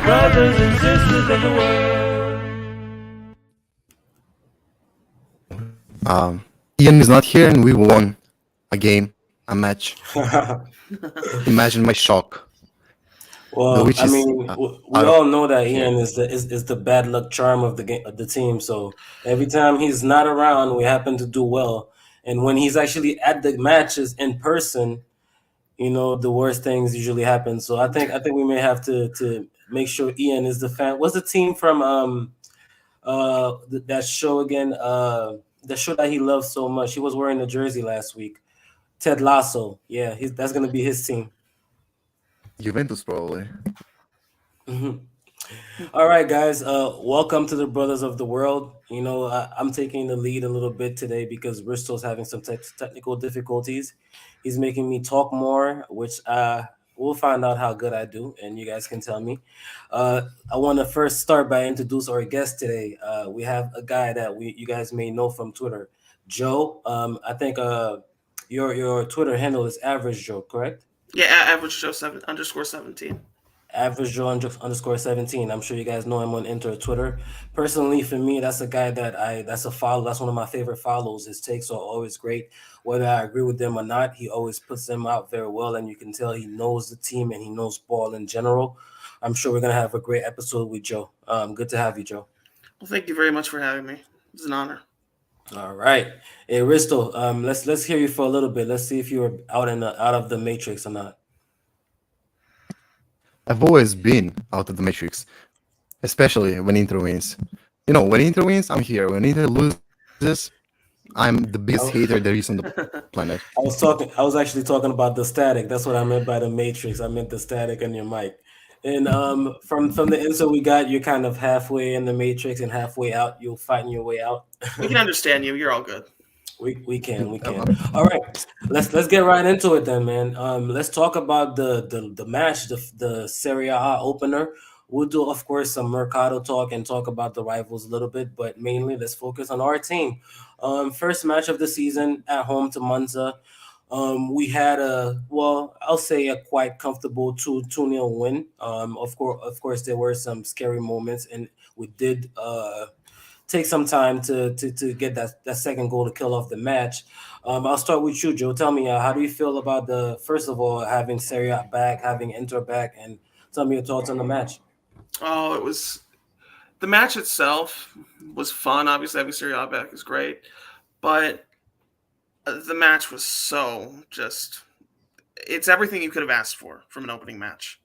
brothers and sisters of the Ian is not here, and we won a game, a match. world. Imagine my shock. The Well, witch I is mean, we out of all know that here. Ian is the bad luck charm of the game of the team. So every time he's not around, we happen to do well. And when he's actually at the matches in person, the worst things usually happen. So I think we may have to make sure Ian is the fan. What's the team from that show again? The show that he loves so much. He was wearing the jersey last week. Ted Lasso. Yeah, that's gonna be his team. Juventus, probably. Mhm. All right, guys. Welcome to the Brothers of the World. I'm taking the lead a little bit today because Bristol's having some technical difficulties. He's making me talk more, which we'll find out how good I do, and you guys can tell me. I want to first start by introduce our guest today. We have a guy that you guys may know from Twitter, Joe. I think your Twitter handle is Average Joe, correct? Yeah, average Joe 7_17. Average Joe underscore 17. I'm sure you guys know him on Twitter. Personally, for me, that's a guy that's a follow. That's one of my favorite follows. His takes are always great. Whether I agree with them or not, he always puts them out very well, and you can tell he knows the team and he knows ball in general. I'm sure we're gonna have a great episode with Joe. Good to have you, Joe. Well, thank you very much for having me. It's an honor. All right. Hey Risto, let's hear you for a little bit. Let's see if you're out of the matrix or not. I've always been out of the matrix, especially when Inter wins. When Inter wins, I'm here. When Inter loses, I'm the biggest hater there is on the planet. I was actually talking about the static. That's what I meant by the matrix. I meant the static on your mic. And from the insert we got, you're kind of halfway in the matrix and halfway out. You're fighting your way out. We can understand you. You're all good. We can. All right, let's get right into it then, man. Let's talk about the match, the Serie A opener. We'll do, of course, some Mercado talk and talk about the rivals a little bit, but mainly let's focus on our team. First match of the season at home to Monza. We had I'll say a quite comfortable 2-0 win. Of course, there were some scary moments, and we did take some time to get that second goal to kill off the match. I'll start with you, Joe. Tell me, how do you feel about first of all, having Serie A back, having Inter back, and tell me your thoughts on the match. Oh, the match itself was fun. Obviously, having Serie A back is great, but the match was it's everything you could have asked for from an opening match.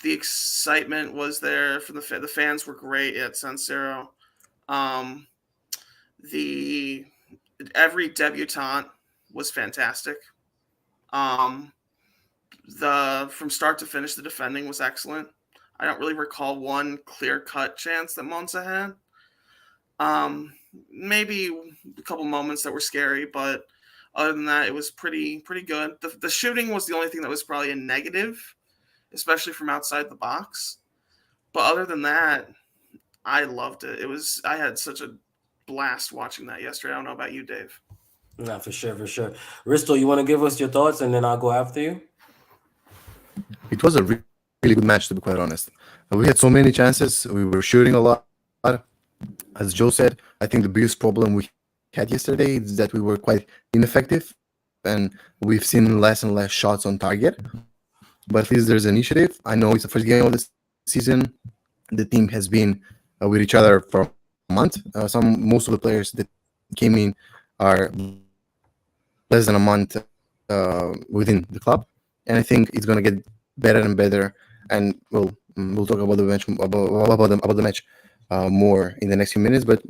The excitement was there from the fans were great at San Siro. Every debutante was fantastic. From start to finish, the defending was excellent. I don't really recall one clear-cut chance that Monza had. Maybe a couple moments that were scary, but other than that, it was pretty good. The shooting was the only thing that was probably a negative, especially from outside the box. But other than that, I loved it. I had such a blast watching that yesterday. I don't know about you, Dave. No, for sure. Risto, you want to give us your thoughts, and then I'll go after you? It was a really good match, to be quite honest. We had so many chances. We were shooting a lot. As Joe said, I think the biggest problem we had yesterday is that we were quite ineffective, and we've seen less and less shots on target. But at least there's initiative. I know it's the first game of the season. The team has been with each other for a month. Most of the players that came in are less than a month within the club, and I think it's gonna get better and better. And we'll talk about the match about the match more in the next few minutes. But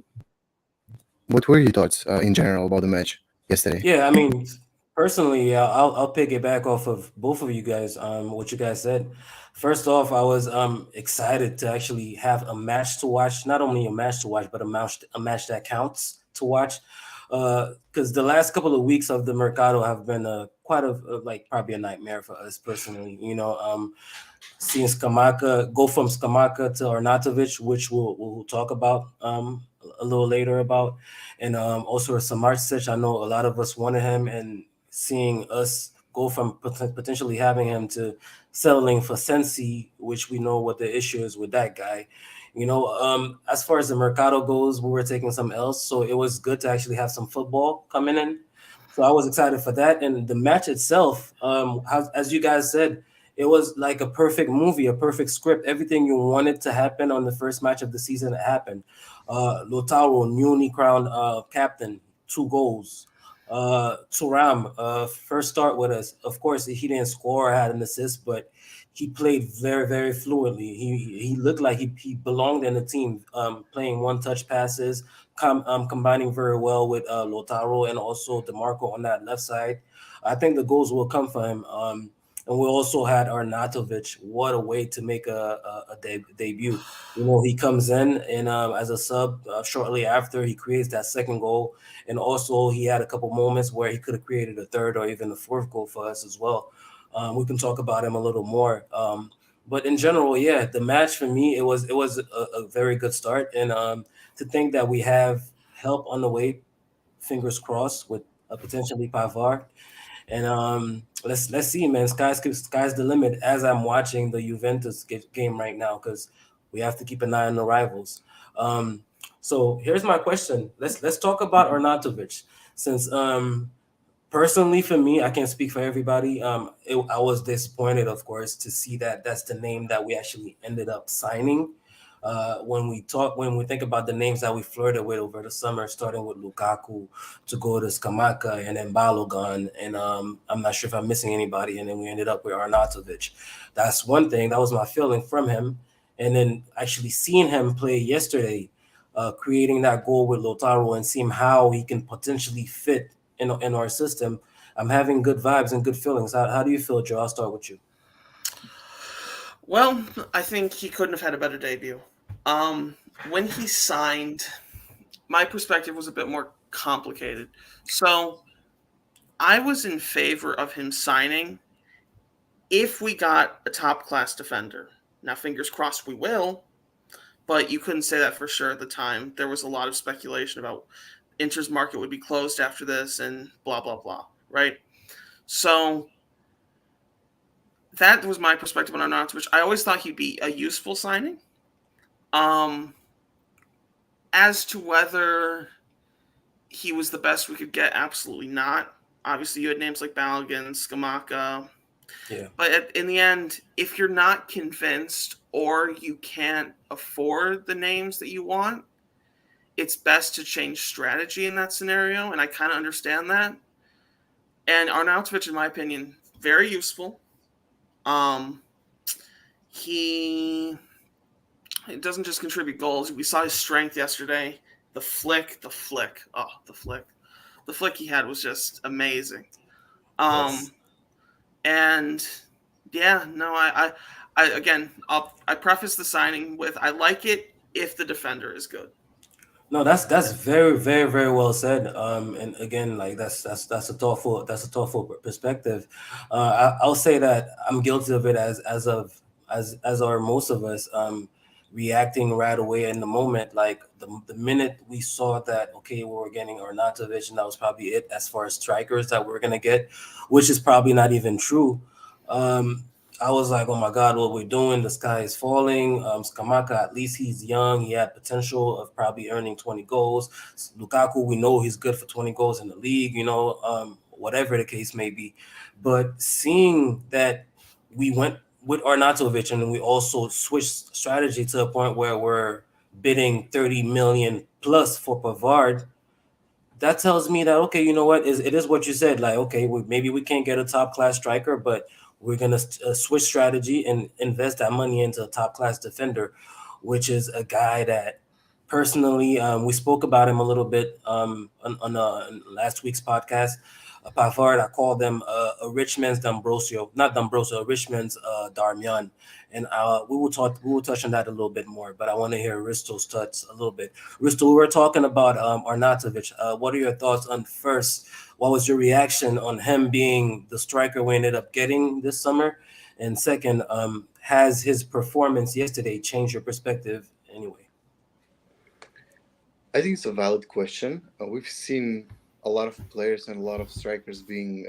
what were your thoughts in general about the match yesterday? Yeah, I mean, personally, I'll pick it back off of both of you guys. What you guys said. First off, I was excited to actually have a match to watch. Not only a match to watch, but a match that counts to watch. Because the last couple of weeks of the Mercado have been probably a nightmare for us personally. Seeing Scamacca go from Scamacca to Arnautovic, which we'll talk about a little later about, and also Samardzic. I know a lot of us wanted him, and seeing us go from potentially having him to settling for Sensi, which we know what the issue is with that guy. As far as the Mercado goes, we were taking some else, so it was good to actually have some football coming in. So I was excited for that, and the match itself, as you guys said, it was like a perfect movie, a perfect script. Everything you wanted to happen on the first match of the season happened. Lautaro, newly crowned captain, 2 goals. Turam, first start with us. Of course, he didn't score, had an assist, but he played very, very fluently. He looked like he belonged in the team, playing one-touch passes, combining very well with Lautaro and also DeMarco on that left side. I think the goals will come for him. And we also had Arnautovic. What a way to make a debut. He comes in and as a sub shortly after he creates that second goal. And also he had a couple moments where he could have created a third or even a fourth goal for us as well. We can talk about him a little more. But in general, yeah, the match for me, it was a very good start. And to think that we have help on the way, fingers crossed, with potentially Pavard. And let's see, man. Sky's the limit. As I'm watching the Juventus game right now, because we have to keep an eye on the rivals. So here's my question. Let's talk about Arnautovic, since personally for me, I can't speak for everybody. I was disappointed, of course, to see that that's the name that we actually ended up signing. When we think about the names that we flirted with over the summer, starting with Lukaku to go to Skamaka and then Balogun, and I'm not sure if I'm missing anybody, and then we ended up with Arnautovic. That's one thing. That was my feeling from him, and then actually seeing him play yesterday, creating that goal with Lautaro and seeing how he can potentially fit in our system. I'm having good vibes and good feelings. How do you feel, Joe? I'll start with you. Well, I think he couldn't have had a better debut. When he signed, my perspective was a bit more complicated. So I was in favor of him signing if we got a top class defender. Now, fingers crossed we will, but you couldn't say that for sure at the time. There was a lot of speculation about Inter's market would be closed after this and blah, blah, blah, right? So that was my perspective on Arnautovic. I always thought he'd be a useful signing. As to whether he was the best we could get, absolutely not. Obviously, you had names like Balogun, Skamaka. Yeah. But in the end, if you're not convinced or you can't afford the names that you want, it's best to change strategy in that scenario. And I kind of understand that. And Arnautovic, in my opinion, very useful. He It doesn't just contribute goals. We saw his strength yesterday. The flick. Oh, the flick he had was just amazing. Yes. And yeah, no, I again, I preface the signing with I like it if the defender is good. No, that's very, very, very well said. And again, like that's a thoughtful perspective. I'll say that I'm guilty of it as are most of us. Reacting right away in the moment, like the minute we saw that okay, we were getting Arnautovic, and that was probably it as far as strikers that we're gonna get, which is probably not even true. Um, I was like, oh my God, what we're doing, the sky is falling. Skamaka, at least he's young. He had potential of probably earning 20 goals. Lukaku, we know he's good for 20 goals in the league, whatever the case may be. But seeing that we went with Arnautovic and we also switched strategy to a point where we're bidding 30 million plus for Pavard, that tells me that okay, you know what, it is what you said. Like okay, maybe we can't get a top class striker, but we're gonna switch strategy and invest that money into a top class defender, which is a guy that personally we spoke about him a little bit on last week's podcast. Pavard, I call them a rich man's D'Ambrosio, not D'Ambrosio, a rich man's Darmian, and we will touch on that a little bit more. But I want to hear Risto's touch a little bit. Risto, we were talking about Arnautovic. What are your thoughts on first? What was your reaction on him being the striker we ended up getting this summer? And second, has his performance yesterday changed your perspective anyway? I think it's a valid question. We've seen a lot of players and a lot of strikers being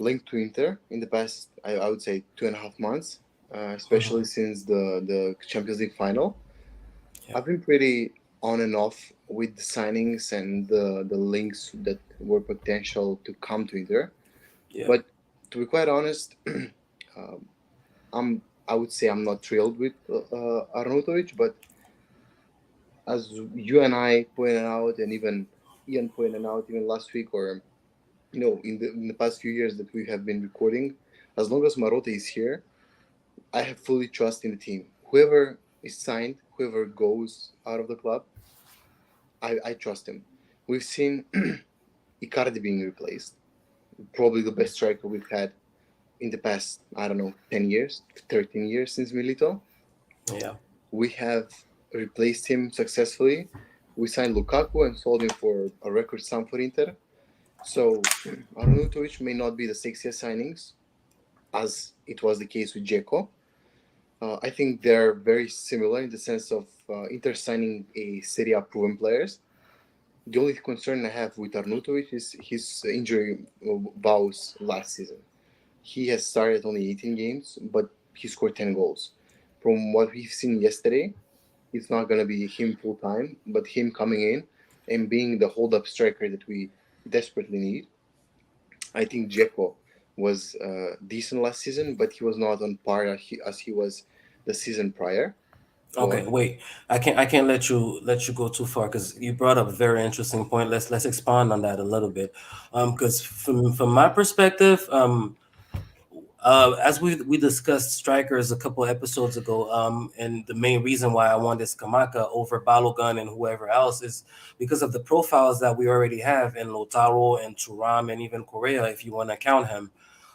linked to Inter in the past, I would say 2.5 months, especially since the Champions League final. Yeah. I've been pretty on and off with the signings and the links that were potential to come to Inter. Yeah. But to be quite honest, um, I would say I'm not thrilled with Arnautovic, but as you and I pointed out, and even Ian pointed out even last week, or in the past few years that we have been recording, as long as Marotta is here, I have fully trust in the team. Whoever is signed, whoever goes out of the club, I trust him. We've seen Icardi being replaced, probably the best striker we've had in the past, I don't know, 10 years, 13 years since Milito. Yeah. We have replaced him successfully. We signed Lukaku and sold him for a record sum for Inter. So Arnautovic may not be the sexiest signings, as it was the case with Dzeko. I think they're very similar in the sense of Inter signing a Serie A proven players. The only concern I have with Arnautovic is his injury vows last season. He has started only 18 games, but he scored 10 goals. From what we've seen yesterday, it's not going to be him full time, but him coming in and being the hold up striker that we desperately need. I think Dzeko was decent last season, but he was not on par as he was the season prior. Okay, wait. I can't let you go too far because you brought up a very interesting point. Let's expand on that a little bit. Because from my perspective, as we discussed strikers a couple episodes ago, and the main reason why I wanted Skamaka over Balogun and whoever else is because of the profiles that we already have in Lautaro and Thuram and even Correa, if you want to count him.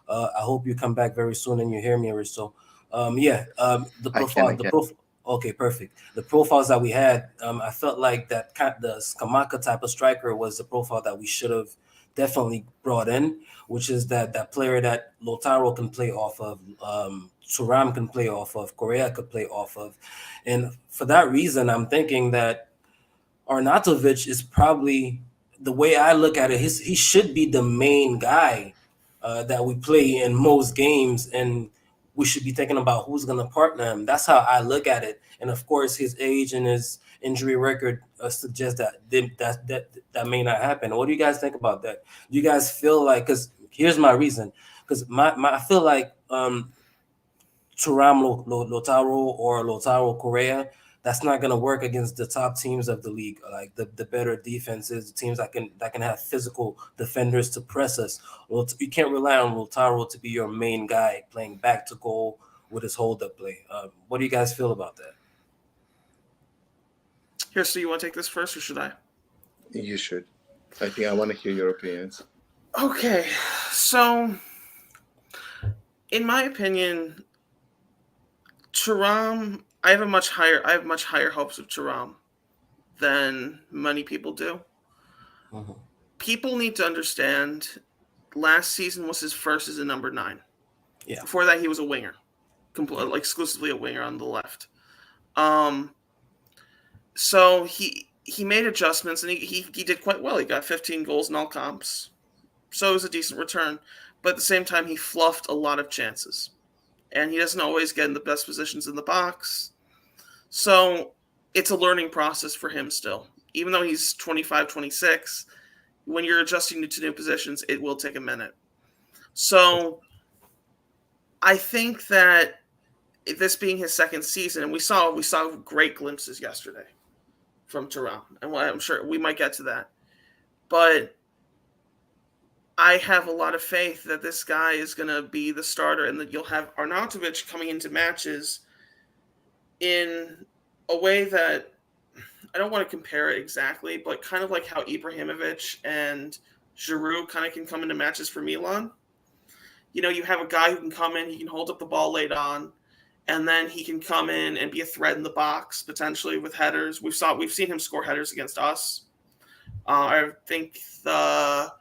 I hope you come back very soon and you hear me, Aristo. The I can, profile, I the can. profile. Okay, perfect. The profiles that we had, I felt like the Skamaka type of striker was the profile that we should have definitely brought in, which is that player that Lautaro can play off of, Thuram can play off of, Correa could play off of, and for that reason, I'm thinking that Arnautovic is probably the way I look at it. He should be the main guy that we play in most games, and we should be thinking about who's going to partner him. That's how I look at it. And of course, his age and his injury record suggests that may not happen. What do you guys think about that? Do you guys feel like? Because here's my reason. Because I feel like Thuram Lautaro or Lautaro Correa, that's not going to work against the top teams of the league, like the better defenses, the teams that can have physical defenders to press us. Well, you can't rely on Lautaro to be your main guy playing back to goal with his hold up play. What do you guys feel about that? Here, so you want to take this first, or should I? You should. I think I want to hear your opinions. Okay, so in my opinion, Thuram, I have much higher hopes of Thuram than many people do. Mm-hmm. People need to understand last season was his first as a number 9. Yeah. Before that, he was a winger, exclusively a winger on the left. So he made adjustments and he did quite well. He got 15 goals in all comps, so it was a decent return. But at the same time, he fluffed a lot of chances, and he doesn't always get in the best positions in the box. So it's a learning process for him still. Even though he's 25, 26, when you're adjusting to new positions, it will take a minute. So I think that this being his second season, and we saw great glimpses yesterday from Thuram, and I'm sure we might get to that. But I have a lot of faith that this guy is going to be the starter, and that you'll have Arnautovic coming into matches in a way that I don't want to compare it exactly, but kind of like how Ibrahimovic and Giroud kind of can come into matches for Milan. You know, you have a guy who can come in, he can hold up the ball late on, and then he can come in and be a threat in the box, potentially with headers. We've seen him score headers against us. I think the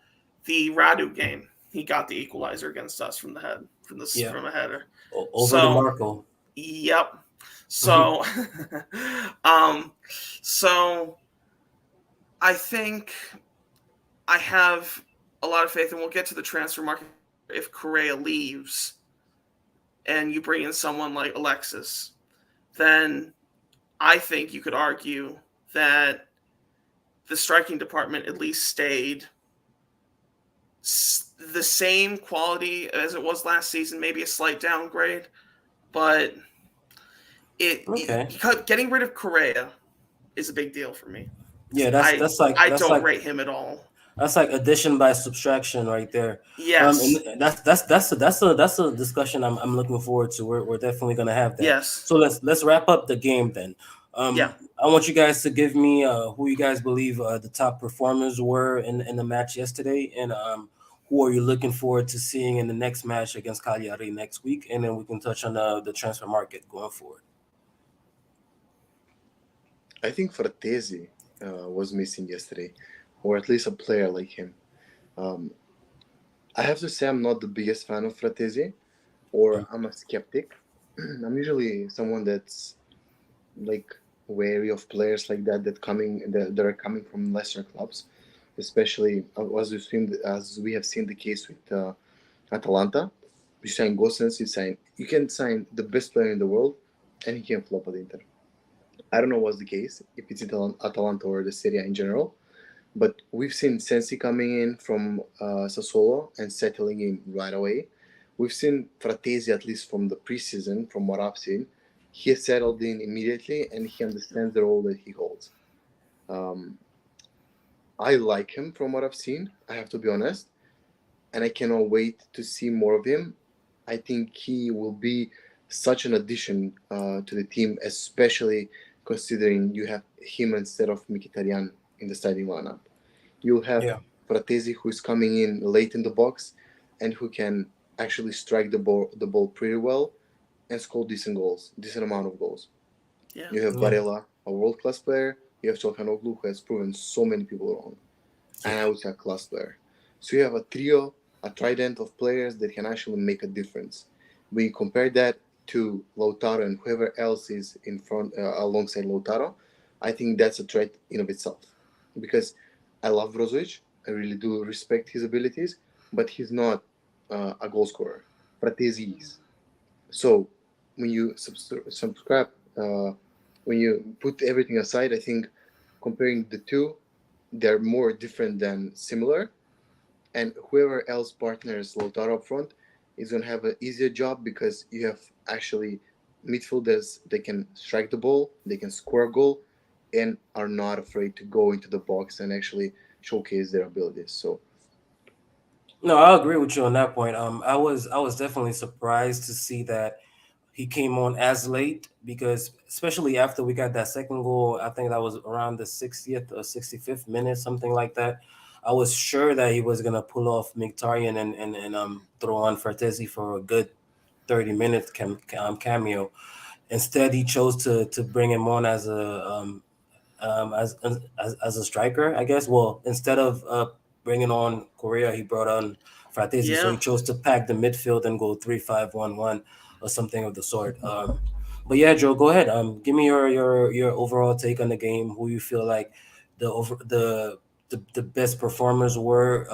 Radu game, he got the equalizer against us from a header. Over to Marco. Yep. So, so I think I have a lot of faith, and we'll get to the transfer market if Correa leaves and you bring in someone like Alexis, then I think you could argue that the striking department at least stayed the same quality as it was last season, maybe a slight downgrade, but Okay. getting rid of Correa is a big deal for me. Yeah, I that's don't like rate him at all. that's like addition by subtraction right there. Yes. And that's a discussion I'm looking forward to. We're definitely gonna have that. Yes. So let's wrap up the game then. Yeah. I want you guys to give me who you guys believe the top performers were in the match yesterday, and who are you looking forward to seeing in the next match against Cagliari next week, and then we can touch on the transfer market going forward. I think Fratesi was missing yesterday, or at least a player like him. I have to say I'm not the biggest fan of Fratesi, or I'm a skeptic. I'm usually someone that's like wary of players like that that are coming from lesser clubs, especially as we have seen the case with Atalanta. You sign Gosens, you can sign the best player in the world, and he can flop at Inter. I don't know what's the case, if it's Atalanta or the Serie A in general, but we've seen Sensi coming in from Sassuolo and settling in right away. We've seen Fratesi, at least from the preseason, from what I've seen, he has settled in immediately and he understands the role that he holds. I like him from what I've seen, I have to be honest, and I cannot wait to see more of him. I think he will be such an addition to the team, especially considering you have him instead of Mkhitaryan in the starting lineup. You'll have Fratesi, who's coming in late in the box and who can actually strike the ball pretty well and score decent amount of goals. Yeah. You have Barella, a world-class player. You have Çalhanoğlu, who has proven so many people wrong. And I would say a class player. So you have a trio, a trident of players that can actually make a difference. We compare that to Lautaro and whoever else is in front alongside Lautaro. I think that's a threat in of itself. Because I love Brozovic. I really do respect his abilities, but he's not a goal scorer. Fratesi is. So when you subscribe, when you put everything aside, I think comparing the two, they're more different than similar. And whoever else partners Lautaro up front is going to have an easier job because you have actually midfielders that can strike the ball, they can score a goal, and are not afraid to go into the box and actually showcase their abilities. So, no, I agree with you on that point. I was definitely surprised to see that he came on as late because especially after we got that second goal, I think that was around the 60th or 65th minute, something like that. I was sure that he was gonna pull off Mkhitaryan and throw on Fratesi for a good 30 minutes cameo. Instead, he chose to bring him on as as a striker, I guess. Well, instead of bringing on Correa, he brought on Fratesi. So he chose to pack the midfield and go 3-5-1-1 or something of the sort. But yeah, Joe, go ahead. Give me your overall take on the game. Who you feel like the best performers were.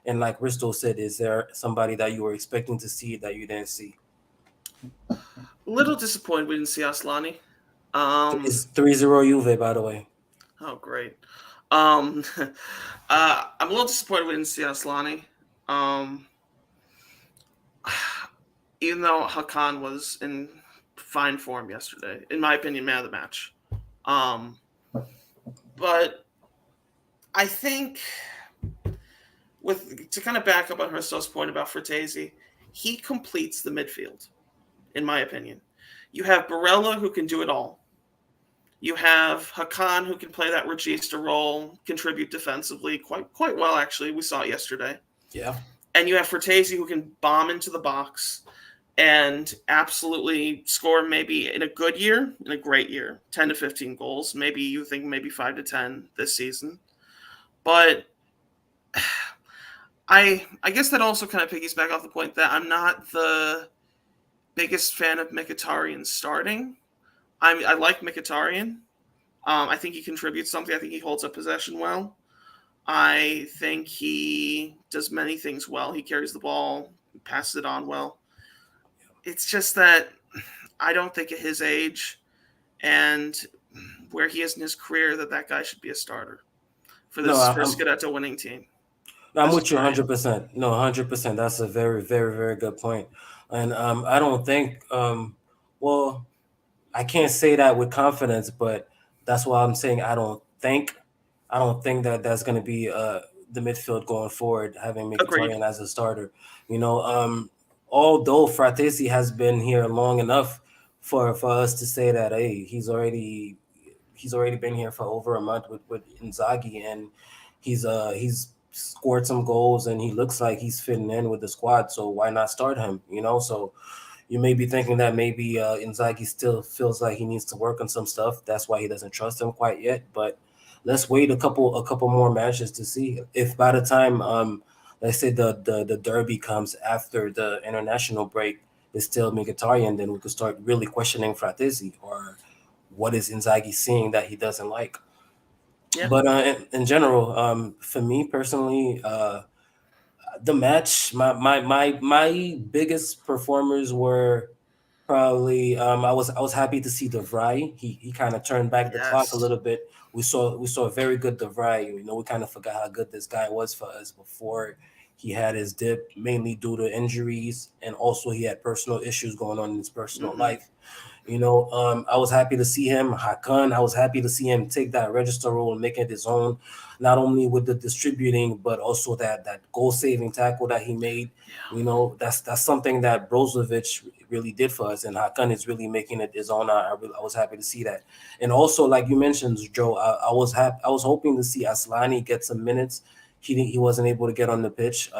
And like Risto said, is there somebody that you were expecting to see that you didn't see? A little disappointed we didn't see Aslani. It's 3-0 Juve, by the way. Oh, great. I'm a little disappointed we didn't see Aslani. Even though Hakan was in fine form yesterday, in my opinion, man of the match. But I think to kind of back up on Hristo's point about Fratesi, he completes the midfield, in my opinion. You have Barella, who can do it all. You have Hakan, who can play that regista role, contribute defensively quite well, actually. We saw it yesterday. Yeah. And you have Fratesi, who can bomb into the box and absolutely score maybe in a good year, in a great year, 10 to 15 goals. Maybe you think maybe 5 to 10 this season. But I guess that also kind of piggies back off the point that I'm not the biggest fan of Mkhitaryan starting. I like Mkhitaryan. I think he contributes something. I think he holds up possession well. I think he does many things well. He carries the ball passes it on well. It's just that I don't think at his age and where he is in his career that guy should be a starter for No, this first Scudetto winning team. I'm with you 100%. No, 100%. That's a very, very, very good point. And I don't think, well, I can't say that with confidence, but that's why I'm saying I don't think that that's going to be the midfield going forward, having Agreed. Mkhitaryan as a starter. You know, although Fratesi has been here long enough for us to say that, hey, he's already been here for over a month with Inzaghi, and he's scored some goals, and he looks like he's fitting in with the squad. So why not start him? You know, so you may be thinking that maybe Inzaghi still feels like he needs to work on some stuff. That's why he doesn't trust him quite yet. But let's wait a couple more matches to see if by the time let's say the derby comes after the international break, it's still Mkhitaryan, then we could start really questioning Fratesi, or what is Inzaghi seeing that he doesn't like. Yeah. But in general, for me personally, the match, my biggest performers were probably I was happy to see De Vrij. He kind of turned back the clock a Yes. little bit. We saw a very good De Vrij. You know, we kind of forgot how good this guy was for us before he had his dip, mainly due to injuries, and also he had personal issues going on in his personal life. You know, I was happy to see him. Hakan, I was happy to see him take that register role and make it his own, not only with the distributing, but also that goal saving tackle that he made. You know, that's something that Brozovic really did for us, and Hakan is really making it his own. I was happy to see that, and also like you mentioned, Joe, I was happy. I was hoping to see Aslani get some minutes. He wasn't able to get on the pitch.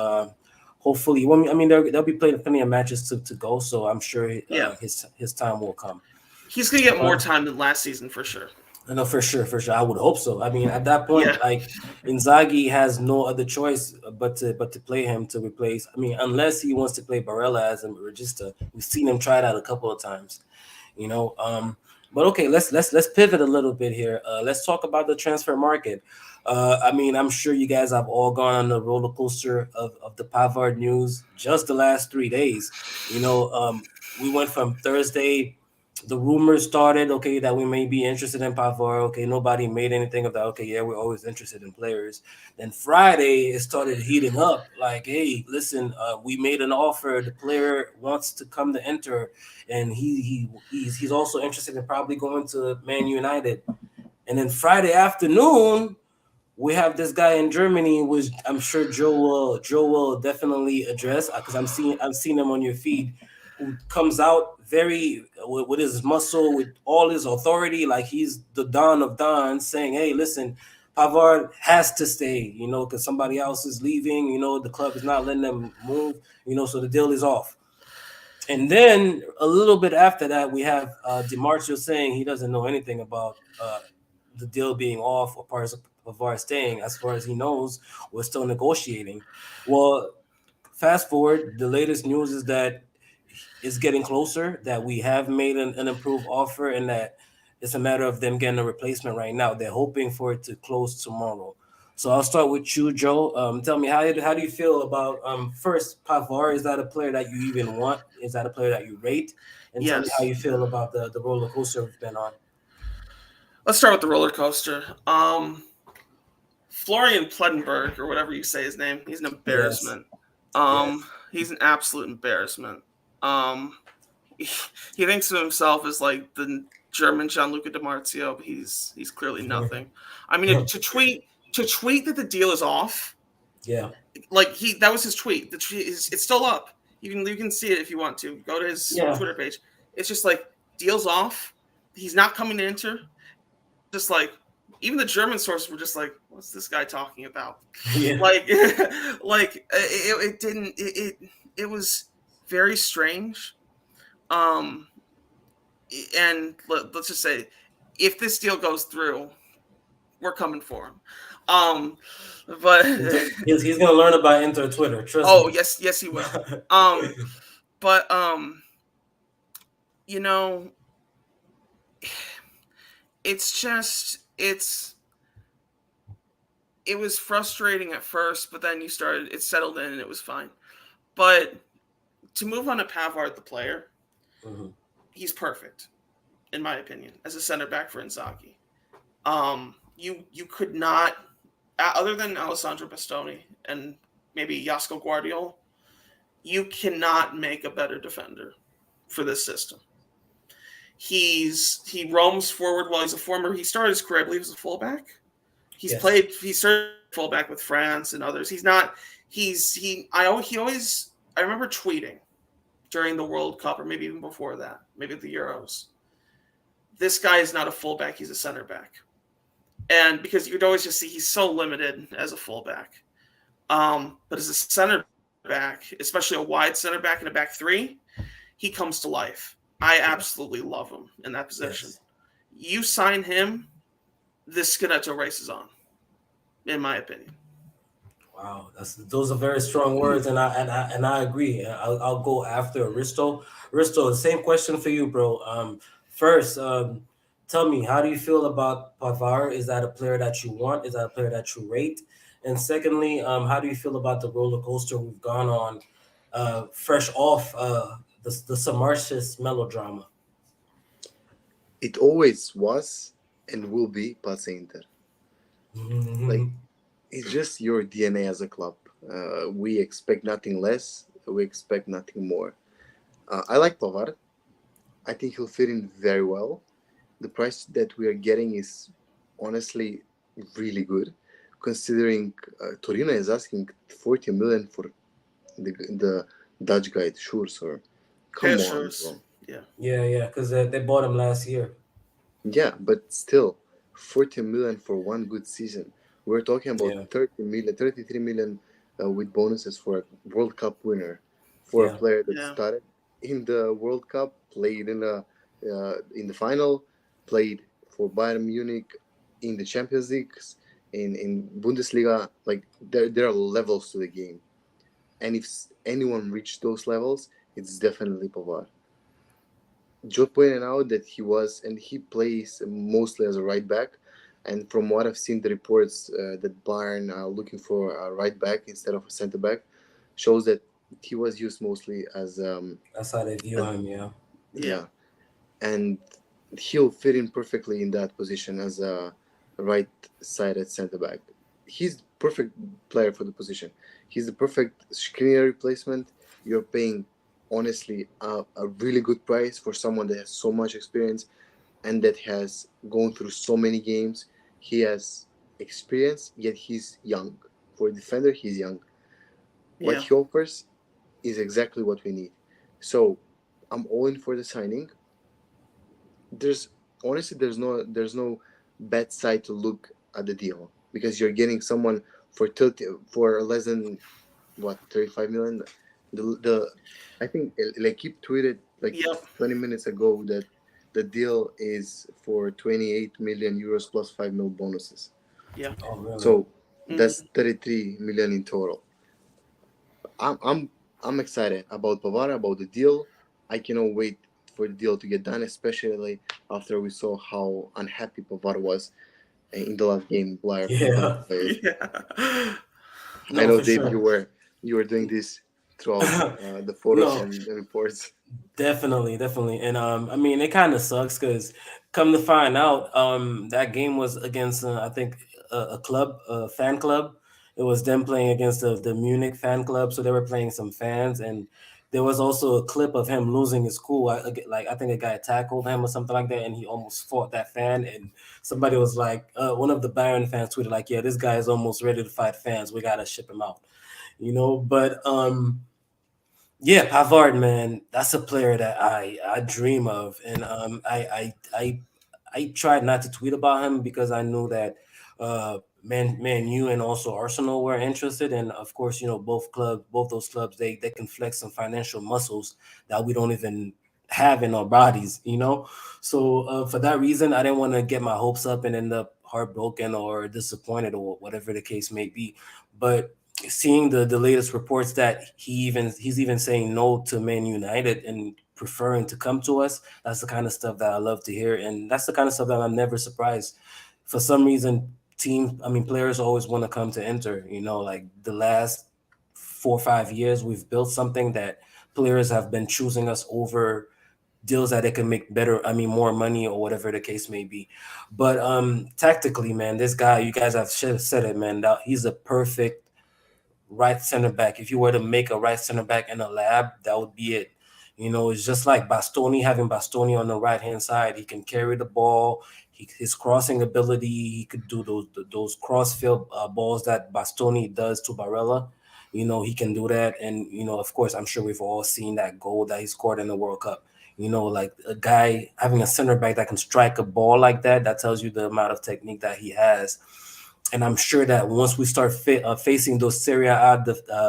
Hopefully, well, I mean, they'll be playing plenty of matches to go, so I'm sure Yeah. his time will come. He's going to get more time than last season for sure. No, for sure. I would hope so. I mean, at that point, like Inzaghi has no other choice but to play him to replace. I mean, unless he wants to play Barella as a regista. We've seen him try that a couple of times, you know. But okay, let's pivot a little bit here. Let's talk about the transfer market. I mean, I'm sure you guys have all gone on the roller coaster of the Pavard news just the last 3 days. You know, we went from Thursday. The rumors started, okay, that we may be interested in Pavard. Okay, nobody made anything of that. Okay, yeah, we're always interested in players. Then Friday, it started heating up. Like, hey, listen, we made an offer. The player wants to come to Inter, and he's also interested in probably going to Man United. And then Friday afternoon, we have this guy in Germany, which I'm sure Joe will definitely address because I'm seeing him on your feed, who comes out very with his muscle, with all his authority, like he's the Don of Dons, saying, "Hey, listen, Pavard has to stay, you know, because somebody else is leaving. You know, the club is not letting them move. You know, so the deal is off." And then a little bit after that, we have DiMarzio saying he doesn't know anything about the deal being off or parts of Pavard staying. As far as he knows, we're still negotiating. Well, fast forward, the latest news is that it's getting closer, that we have made an improved offer, and that it's a matter of them getting a replacement right now. They're hoping for it to close tomorrow. So I'll start with you, Joe. Tell me, how do you feel about first Pavard? Is that a player that you even want? Is that a player that you rate? And tell me how you feel about the roller coaster we've been on. Let's start with the roller coaster. Florian Plettenberg, or whatever you say his name, he's an embarrassment. Yes. He's an absolute embarrassment. He thinks of himself as like the German Gianluca Di Marzio, but he's clearly nothing. I mean, to tweet that the deal is off. Yeah, like that was his tweet. It's still up. You can see it if you want to. Go to his Twitter page. It's just like, deal's off. He's not coming to Inter. Just like, even the German sources were just like, what's this guy talking about? Yeah. Like it was very strange. And let's just say, if this deal goes through, we're coming for him. But he's gonna learn about Inter Twitter. Trust me. Yes, he will. But you know, it's just it was frustrating at first, but then it settled in and it was fine. But to move on to Pavard, the player, Mhm. he's perfect, in my opinion, as a center back for Inzaghi. You could not, other than Alessandro Bastoni and maybe Jasko Guardiola, you cannot make a better defender for this system. He roams forward while he's a former. He started his career, I believe, as a fullback. Yes. He started fullback with France and others. He's not. He always. I remember tweeting during the World Cup, or maybe even before that, maybe the Euros. This guy is not a fullback; he's a center back, and because you'd always just see he's so limited as a fullback. But as a center back, especially a wide center back in a back three, he comes to life. I absolutely love him in that position. Yes. You sign him, this Scudetto race is on, in my opinion. Wow, those are very strong words, and I agree. I'll go after Risto. Risto, the same question for you, bro. First, tell me, how do you feel about Pavard? Is that a player that you want? Is that a player that you rate? And secondly, how do you feel about the roller coaster we've gone on, fresh off the Samarsis melodrama? It always was and will be Pazza Inter. Like, it's just your DNA as a club. We expect nothing less. We expect nothing more. I like Pavard. I think he'll fit in very well. The price that we are getting is honestly really good, considering Torino is asking 40 million for the Dutch guy, Schuurs. Come on, Pastures. bro. Yeah, because they bought him last year. Yeah, but still, 40 million for one good season. We're talking about Yeah. 30 million, 33 million with bonuses for a World Cup winner, for a Yeah. player that Yeah. started in the World Cup, played in the final, played for Bayern Munich in the Champions League, in Bundesliga. Like there are levels to the game, and if anyone reached those levels, it's definitely Pavard. Joe pointed out that he plays mostly as a right back. And from what I've seen, the reports that Bayern are looking for a right back instead of a center back shows that he was used mostly That's how they view him. Yeah. yeah, and he'll fit in perfectly in that position as a right-sided center back. He's the perfect player for the position. He's the perfect Skriniar replacement. You're paying honestly a really good price for someone that has so much experience and that has gone through so many games. He has experience, yet he's young. For a defender, he's young. What Yeah. he offers is exactly what we need. So I'm all in for the signing. There's honestly there's no bad side to look at the deal because you're getting someone for 30, for less than what 35 million. The I think L'Equipe tweeted like Yep. 20 minutes ago that the deal is for 28 million euros plus 5 mil bonuses. Yeah. Oh, really? So that's 33 million in total. I'm excited about Pavard, about the deal. I cannot wait for the deal to get done, especially after we saw how unhappy Pavard was in the last game Blair Yeah. played. Yeah. I No, know, for Dave, sure. you were doing this throughout the photos No, and reports. definitely. And I mean, it kind of sucks because come to find out, that game was against I think a club, a fan club. It was them playing against the Munich fan club, so they were playing some fans, and there was also a clip of him losing his cool. Like I think a guy tackled him or something like that, and he almost fought that fan. And somebody was like, one of the Bayern fans tweeted like, "Yeah, this guy is almost ready to fight fans. We gotta ship him out." But yeah, Pavard, man, that's a player that I dream of, and I tried not to tweet about him because I knew that Man U and also Arsenal were interested, and of course, both those clubs, they can flex some financial muscles that we don't even have in our bodies. So for that reason, I didn't want to get my hopes up and end up heartbroken or disappointed or whatever the case may be, but seeing the latest reports that he's even saying no to Man United and preferring to come to us, that's the kind of stuff that I love to hear, and that's the kind of stuff that I'm never surprised. For some reason, players always want to come to Inter. Like the last 4 or 5 years. We've built something that players have been choosing us over deals that they can make better, I mean, more money or whatever the case may be. But tactically, man, this guy, you guys have said it, man, that he's a perfect right center back. If you were to make a right center back in a lab, that would be it. You know, it's just like Bastoni, having Bastoni on the right hand side. He can carry the ball. His crossing ability, he could do those crossfield balls that Bastoni does to Barella. You know, he can do that. And, you know, of course, I'm sure we've all seen that goal that he scored in the World Cup. You know, like a guy having a center back that can strike a ball like that, that tells you the amount of technique that he has. And I'm sure that once we start facing those Serie A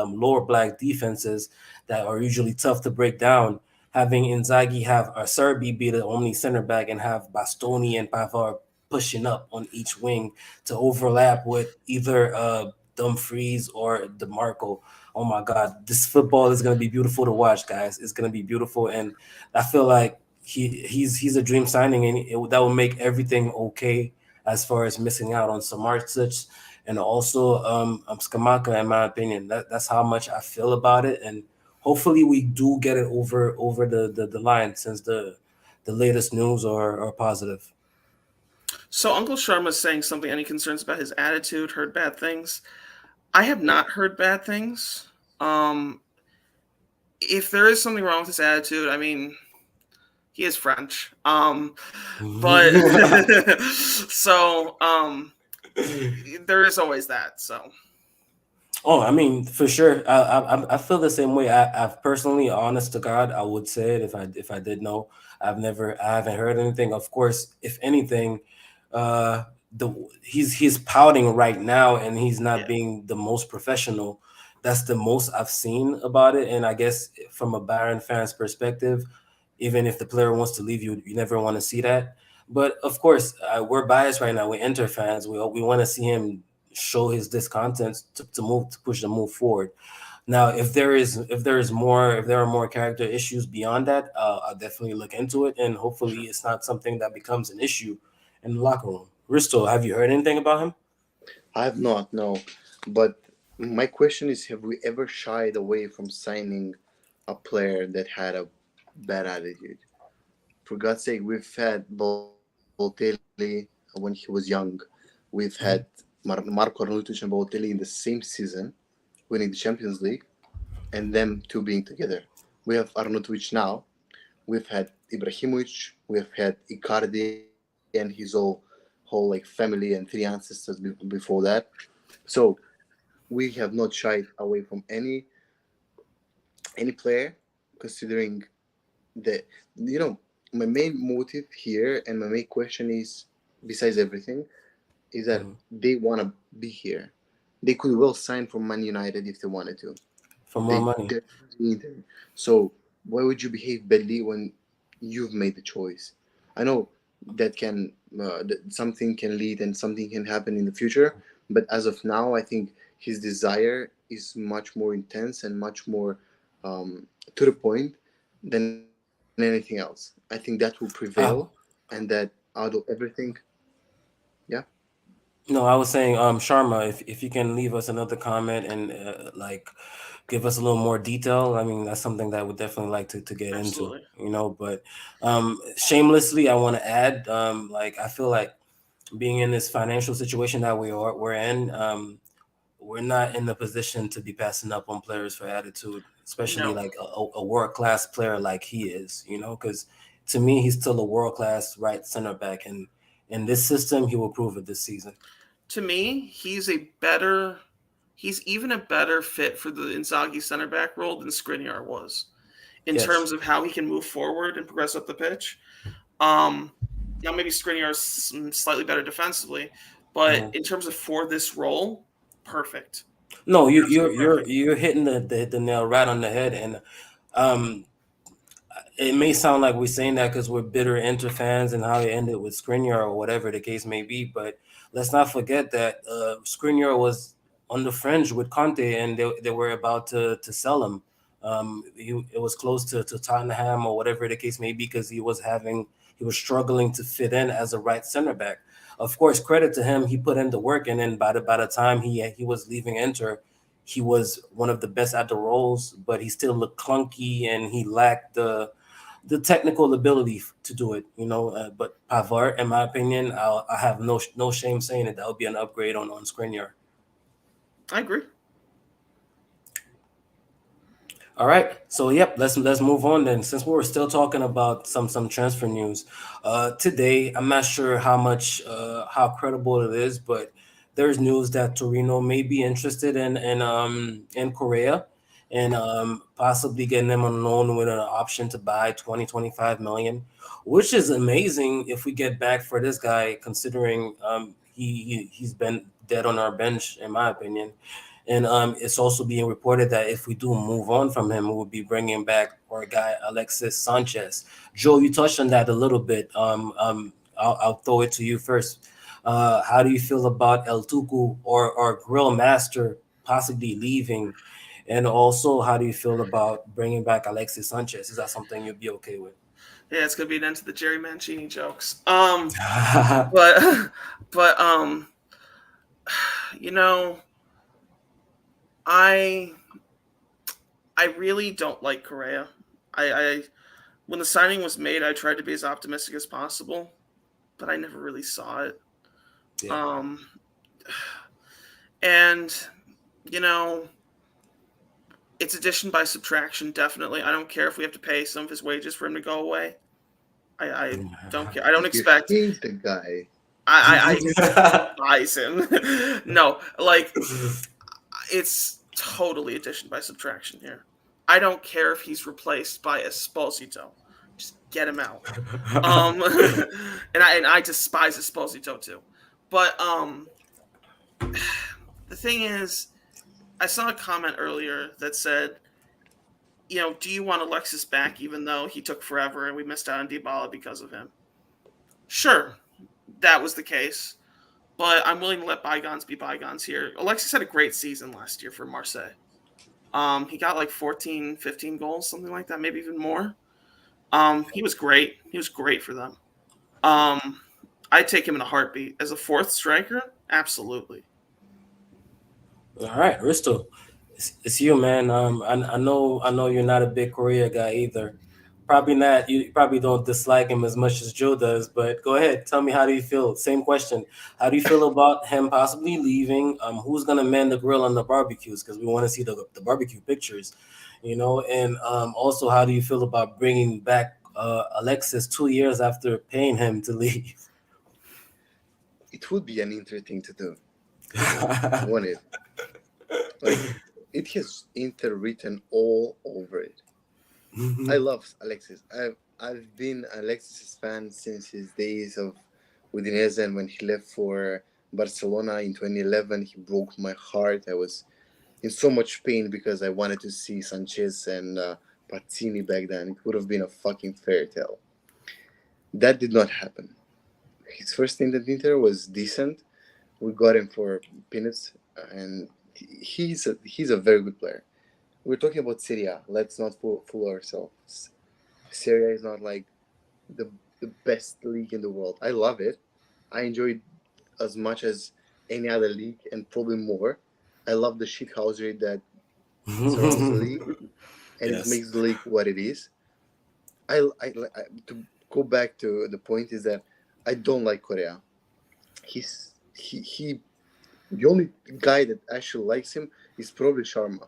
lower black defenses that are usually tough to break down, having Inzaghi have Serbi be the only center back and have Bastoni and Pavard pushing up on each wing to overlap with either Dumfries or DeMarco. Oh my God, this football is going to be beautiful to watch, guys. It's going to be beautiful, and I feel like he's a dream signing, and that will make everything okay as far as missing out on Samardzic and also Skamaka, in my opinion. That's how much I feel about it, and hopefully we do get it over the line, since the latest news are positive. So Uncle Sharma's saying something. Any concerns about his attitude? Heard bad things. I have not heard bad things. If there is something wrong with his attitude, I mean, he is French. But so there is always that. So. Oh, I mean, for sure. I feel the same way. I've personally, honest to God, I would say it if I did know. I haven't heard anything. Of course, if anything, he's pouting right now, and he's not being the most professional. That's the most I've seen about it. And I guess from a Bayern fan's perspective, even if the player wants to leave, you never want to see that. But of course, we're biased right now. We're Inter fans. We want to see him show his discontent to push the move forward. Now, if there are more character issues beyond that, I'll definitely look into it, and hopefully it's not something that becomes an issue in the locker room. Risto, have you heard anything about him? I have not, no. But my question is, have we ever shied away from signing a player that had a bad attitude? For God's sake, we've had Balotelli when he was young. We've had Marco Arnautovic and Balotelli in the same season, winning the Champions League, and them two being together. We have Arnautovic now. We've had Ibrahimovic. We've had Icardi and his whole like family and three ancestors before that. So we have not shied away from any player, considering that, you know, my main motive here and my main question is, besides everything, is that they want to be here. They could well sign for Man United if they wanted to. For more money. So why would you behave badly when you've made the choice? I know that something can lead and something can happen in the future, but as of now, I think his desire is much more intense and much more to the point than anything else. I think that will prevail, and that out of everything. Yeah. No, I was saying, Sharma, if you can leave us another comment and like give us a little more detail. I mean, that's something that I would definitely like to get Absolutely. into, you know. But shamelessly, I want to add, like, I feel like being in this financial situation that we're in, we're not in the position to be passing up on players for attitude, especially like a world-class player like he is, you know, because to me, he's still a world-class right center back, and in this system, he will prove it this season. To me, he's even a better fit for the Inzaghi center back role than Skriniar was, in terms of how he can move forward and progress up the pitch. Now maybe Skriniar is slightly better defensively, but in terms of for this role, perfect. No, you're hitting the nail right on the head, and it may sound like we're saying that because we're bitter Inter fans and how it ended with Skriniar or whatever the case may be, but let's not forget that Skriniar was on the fringe with Conte, and they were about to sell him. It was close to Tottenham or whatever the case may be, because he was struggling to fit in as a right center back. Of course, credit to him, he put in the work, and then by the time he was leaving Inter, he was one of the best at the roles, but he still looked clunky and he lacked the technical ability to do it, But Pavard, in my opinion, I have no shame saying it. That would be an upgrade on Skriniar. I agree. All right, so yep, let's move on then. Since we're still talking about some transfer news, today I'm not sure how credible it is, but there's news that Torino may be interested in Korea and possibly getting them on loan with an option to buy 25 million, which is amazing if we get back for this guy, considering he's been dead on our bench, in my opinion. And it's also being reported that if we do move on from him, we'll be bringing back our guy Alexis Sanchez. Joe, you touched on that a little bit. I'll throw it to you first. How do you feel about El Tucu or Grill Master possibly leaving? And also, how do you feel about bringing back Alexis Sanchez? Is that something you'd be okay with? Yeah, it's gonna be an end to the Jerry Mancini jokes. But you know, I really don't like Correa. I when the signing was made, I tried to be as optimistic as possible, but I never really saw it. Yeah. And it's addition by subtraction, definitely. I don't care if we have to pay some of his wages for him to go away. I don't care. I don't expect. You hate the guy. I despise him. No, like it's totally addition by subtraction here. I don't care if he's replaced by Esposito. Just get him out. And I despise Esposito too. But the thing is, I saw a comment earlier that said, do you want Alexis back even though he took forever and we missed out on Dybala because of him? Sure, that was the case. But I'm willing to let bygones be bygones here. Alexis had a great season last year for Marseille. He got like 14, 15 goals, something like that, maybe even more. He was great. He was great for them. I'd take him in a heartbeat. As a fourth striker, absolutely. All right, Risto, it's you, man. I know you're not a big Korea guy either. Probably not. You probably don't dislike him as much as Joe does. But go ahead, tell me, how do you feel? Same question. How do you feel about him possibly leaving? Who's gonna man the grill on the barbecues? Because we want to see the barbecue pictures, And also, how do you feel about bringing back Alexis 2 years after paying him to leave? It would be an interesting to do. I want it. Like, it has Inter written all over it. I love Alexis. I've been Alexis' fan since his days of Udinese, and when he left for Barcelona in 2011, he broke my heart. I was in so much pain because I wanted to see Sanchez and Pazzini back then. It would have been a fucking fairy tale. That did not happen. His first stint at Inter was decent. We got him for peanuts, and he's a very good player. We're talking about Serie A. Let's not fool ourselves. Serie A is not like the best league in the world. I love it. I enjoy it as much as any other league, and probably more. I love the shithousery that surrounds the league, and Yes. it makes the league what it is. I to go back to the point is that I don't like Korea. He the only guy that actually likes him is probably Sharma.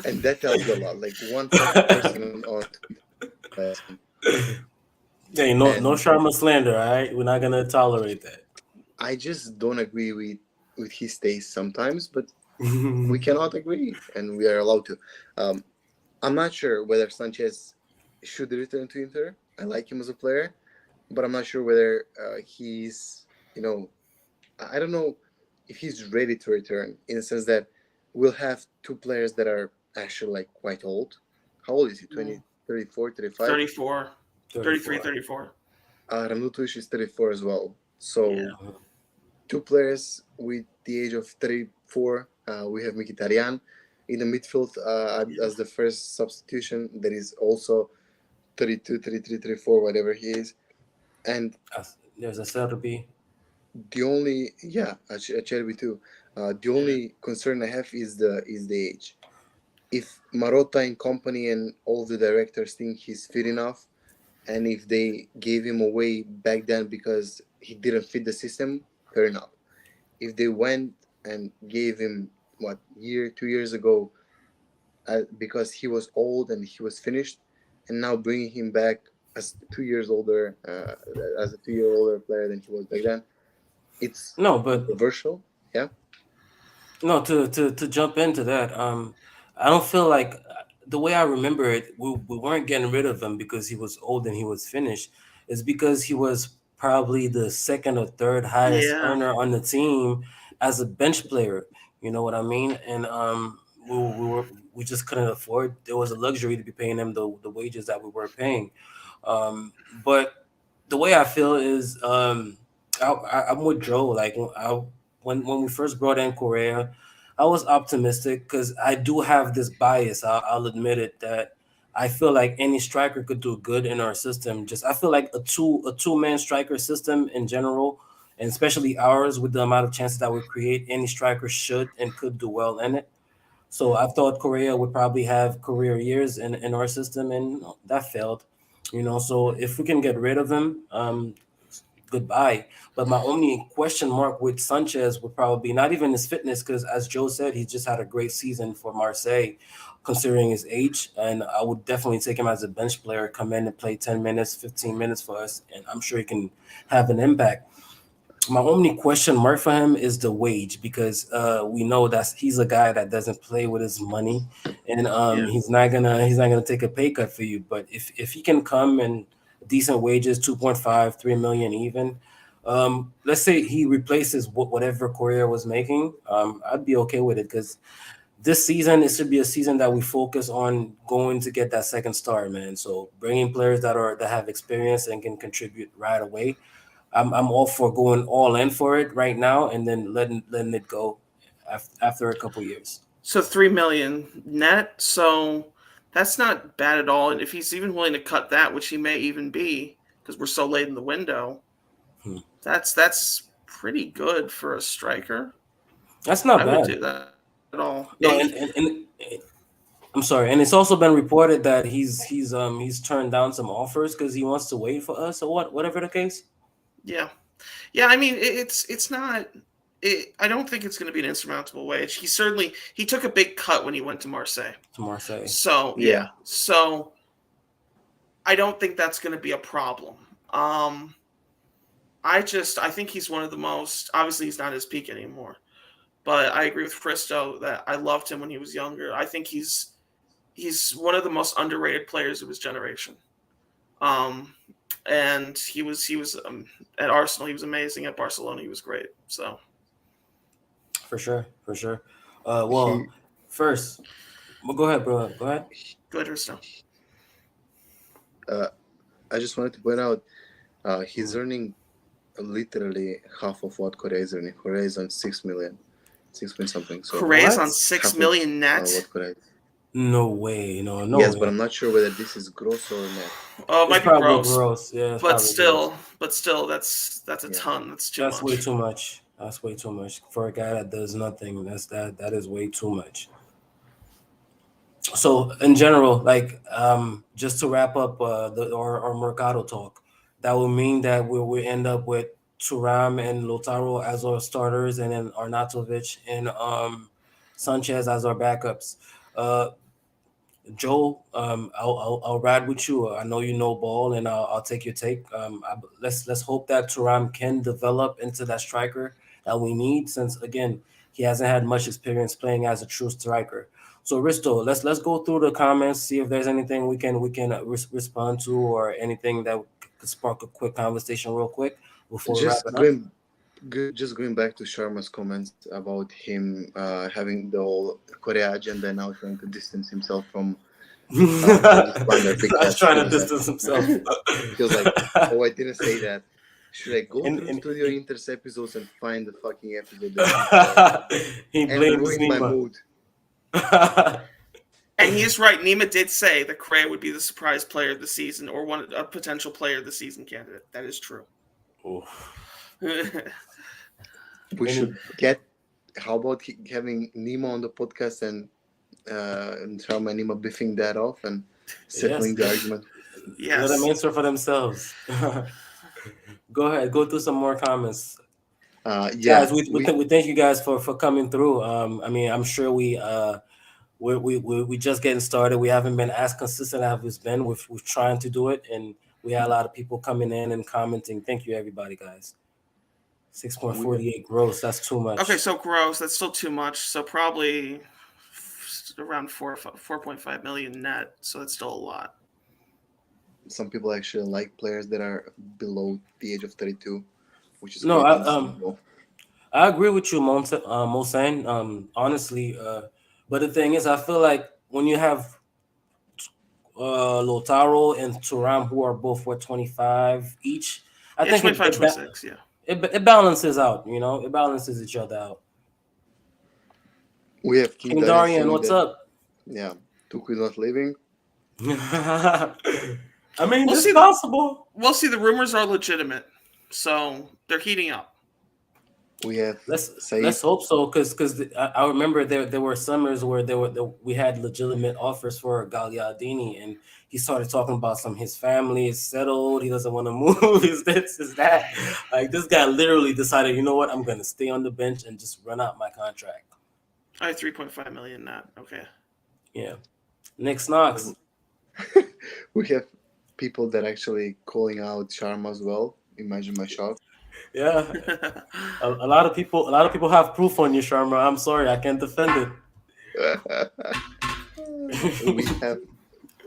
And that tells you a lot. Like, one person on Twitter. Hey, no Sharma slander, all right? We're not gonna tolerate that. I just don't agree with his taste sometimes, but we cannot agree, and we are allowed to. I'm not sure whether Sanchez should return to Inter. I like him as a player, but I'm not sure whether he's, I don't know if he's ready to return, in the sense that we'll have two players that are actually like quite old. How old is he? 20, 34, 35? 34, 33, 34. Ramutovic is 34 as well. So Yeah. two players with the age of 34. We have Mkhitaryan in the midfield as the first substitution. There is also 32, 33, 34, whatever he is. And There's a Serbi. The only I share with you. The only concern I have is the age. If Marotta and company and all the directors think he's fit enough, and if they gave him away back then because he didn't fit the system, fair enough. If they went and gave him 2 years ago, because he was old and he was finished, and now bringing him back as 2 years older, as a 2 year older player than he was back then, it's No, but controversial. Yeah. no, to jump into that, I don't feel like the way I remember it, we weren't getting rid of him because he was old and he was finished. It's because he was probably the second or third highest Yeah. earner on the team as a bench player. You know what I mean? And we just couldn't afford. It was a luxury to be paying him the wages that we were paying. But the way I feel is, I'm with Joe. Like when we first brought in Correa, I was optimistic because I do have this bias. I'll admit it that I feel like any striker could do good in our system. Just I feel like a two-man striker system in general, and especially ours with the amount of chances that we create, any striker should and could do well in it. So I thought Correa would probably have career years in our system, and that failed. So if we can get rid of him, goodbye. But my only question mark with Sanchez would probably be not even his fitness, because as Joe said, he just had a great season for Marseille, considering his age. And I would definitely take him as a bench player, come in and play 10 minutes, 15 minutes for us, and I'm sure he can have an impact. My only question mark for him is the wage, because we know that he's a guy that doesn't play with his money, and Yeah. he's not gonna take a pay cut for you. But if he can come and decent wages, 2.5, 3 million even, let's say he replaces whatever Correa was making, I'd be okay with it, because this season it should be a season that we focus on going to get that second star, man. So bringing players that have experience and can contribute right away. I'm all for going all in for it right now, and then letting it go after a couple years. So 3 million net. So that's not bad at all. And if he's even willing to cut that, which he may even be, because we're so late in the window, Hmm. that's pretty good for a striker. That's not I would bad. do that at all. No, and I'm sorry, and it's also been reported that he's turned down some offers because he wants to wait for us, or whatever the case. Yeah, yeah. I mean, it's not. I don't think it's going to be an insurmountable wage. He took a big cut when he went to Marseille. To Marseille. So Yeah. so I don't think that's going to be a problem. I think he's one of the most. Obviously, he's not his peak anymore, but I agree with Fristo that I loved him when he was younger. I think he's one of the most underrated players of his generation. Um, and he was at Arsenal. He was amazing. At Barcelona, he was great. So For sure, for sure. He Well, first, well, go ahead, bro. Go ahead. go ahead, Fristo. I just wanted to point out, he's earning literally half of what Correa is earning. Correa is on 6 million, 6 point something. So Correa's What? on 6 half of million net. what Correa is. No way. No Yes, way. but I'm not sure whether this is gross or net. Oh, it It's might be probably gross, gross. Yeah, it's but probably gross. still, that's a Yeah. ton. That's too That's way much. too much. That's way too much for a guy that does nothing. That is way too much. So in general, like just to wrap up our Mercado talk, that will mean that we end up with Turam and Lotaro as our starters, and then Arnautovic and Sanchez as our backups. Uh, Joe, I'll ride with you. I know you know ball, and I'll take your take. Let's hope that Turam can develop into that striker that we need, since again he hasn't had much experience playing as a true striker. So Risto, let's go through the comments, see if there's anything we can respond to, or anything that could spark a quick conversation real quick before we wrap Just it up. going back to Sharma's comments about him having the whole Korea agenda and now trying to distance himself from Slander Big He's Cat. trying to Feels like, distance himself. feels like, oh, I didn't say that. Should I go And- through and- Studio Inter's episodes and find the fucking episode that He and blames ruin my Nima. mood? And he is right. Nima did say that Correa would be the surprise player of the season or a potential player of the season candidate. That is true. Oof. We Any, should get. How about having Nima on the podcast and Sharma and Nima biffing that off and yes, settling the argument? let them Yes. answer for themselves. Go ahead, go through some more comments. Yeah, Guys, we thank you guys for coming through. I mean, I'm sure we just getting started. We haven't been as consistent as we've been. We're trying to do it, and we had a lot of people coming in and commenting. Thank you, everybody, guys. 6.48 gross. That's too much. Okay, so gross. That's still too much. So probably around 4.5 million net. So that's still a lot. some people actually like players that are below the age of 32, which is No, quite understandable. I agree with you, Mosen. Honestly, but the thing is, I feel like when you have Lotaro and Turam, who are both 25 each, I Yeah, think 25, 26. Yeah. it balances out. You know, it balances each other out. We have King King Darian Darian, saying what's that, up? yeah, Tuku is not leaving. I mean, We'll it's see possible. Well, see, the rumors are legitimate, so they're heating up. We have Let's Said. hope so, because I remember there were summers where we had legitimate offers for Gagliardini, and he started talking about his family is settled, he doesn't want to move, is this, is that. Like, this guy literally decided, you know what, I'm gonna stay on the bench and just run out my contract. I have 3.5 million net. Okay. Yeah. Nick Knox. We have people that actually calling out Sharma as well. Imagine my shock. Yeah. A lot of people have proof on you, Sharma. I'm sorry, I can't defend We it. have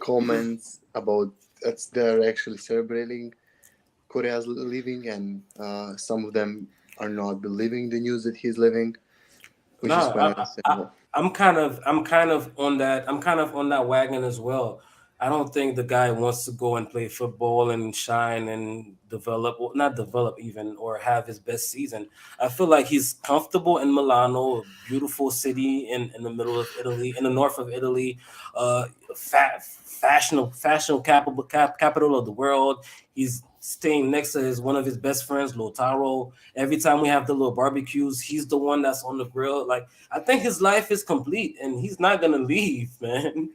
comments about that they're actually celebrating Korea's leaving, and some of them are not believing the news that he's leaving, which is quite understandable. I'm kind of on that. I'm kind of on that wagon as well. I don't think the guy wants to go and play football and shine and develop, or not develop even, or have his best season. I feel like he's comfortable in Milano, a beautiful city in the middle of Italy, in the north of Italy, fashionable capital of the world. He's staying next to one of his best friends, Lotaro. Every time we have the little barbecues, he's the one that's on the grill. Like, I think his life is complete, and he's not gonna leave, man.